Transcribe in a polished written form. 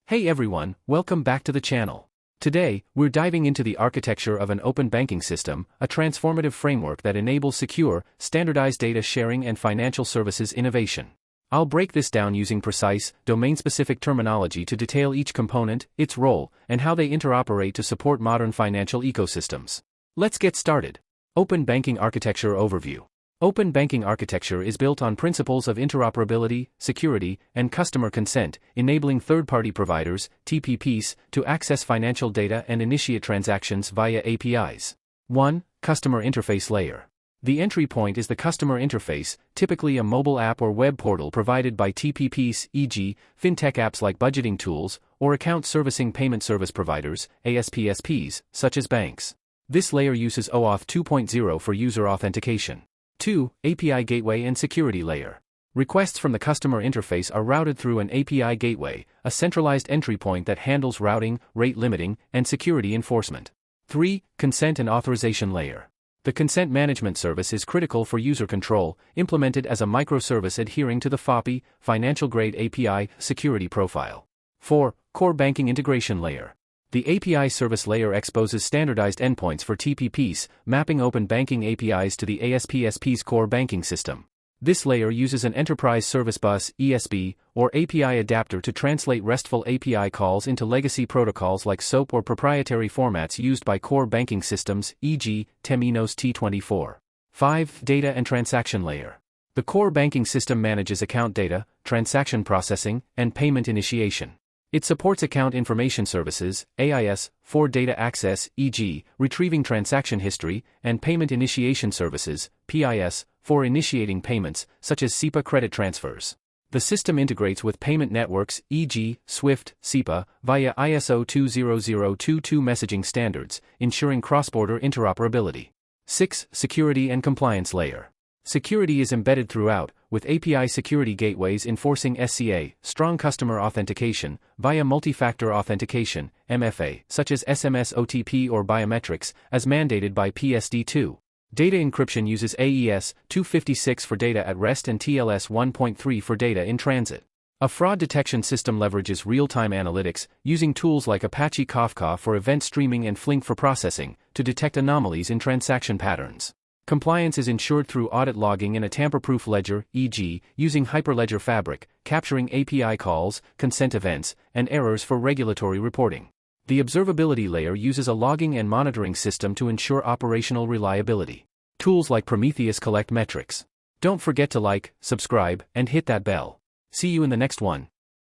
Hey everyone, welcome back to the channel. Today, we're diving into the architecture of an open banking system, a transformative framework that enables secure, standardized data sharing and financial services innovation. I'll break this down using precise, domain-specific terminology to detail each component, its role, and how they interoperate to support modern financial ecosystems. Let's get started. Open Banking Architecture Overview. Open banking architecture is built on principles of interoperability, security, and customer consent, enabling third-party providers, TPPs, to access financial data and initiate transactions via APIs. 1. Customer Interface Layer. The entry point is the customer interface, typically a mobile app or web portal provided by TPPs, e.g., fintech apps like budgeting tools, or account servicing payment service providers, ASPSPs, such as banks. This layer uses OAuth 2.0 for user authentication. 2. API Gateway and Security Layer. Requests from the customer interface are routed through an API gateway, a centralized entry point that handles routing, rate limiting, and security enforcement. 3. Consent and Authorization Layer. The consent management service is critical for user control, implemented as a microservice adhering to the FAPI, Financial Grade API, security profile. 4. Core Banking Integration Layer. The API service layer exposes standardized endpoints for TPPs, mapping open banking APIs to the ASPSP's core banking system. This layer uses an Enterprise Service Bus, ESB, or API adapter to translate RESTful API calls into legacy protocols like SOAP or proprietary formats used by core banking systems, e.g., Temenos T24. 5. Data and Transaction Layer. The core banking system manages account data, transaction processing, and payment initiation. It supports account information services, AIS, for data access, e.g., retrieving transaction history, and payment initiation services, PIS, for initiating payments, such as SEPA credit transfers. The system integrates with payment networks, e.g., SWIFT, SEPA, via ISO 20022 messaging standards, ensuring cross-border interoperability. 6. Security and Compliance Layer. Security is embedded throughout, with API security gateways enforcing SCA, strong customer authentication, via multi-factor authentication, MFA, such as SMS OTP or biometrics, as mandated by PSD2. Data encryption uses AES 256 for data at rest and TLS 1.3 for data in transit. A fraud detection system leverages real-time analytics, using tools like Apache Kafka for event streaming and Flink for processing, to detect anomalies in transaction patterns. Compliance is ensured through audit logging in a tamper-proof ledger, e.g., using Hyperledger Fabric, capturing API calls, consent events, and errors for regulatory reporting. The observability layer uses a logging and monitoring system to ensure operational reliability. Tools like Prometheus collect metrics. Don't forget to like, subscribe, and hit that bell. See you in the next one.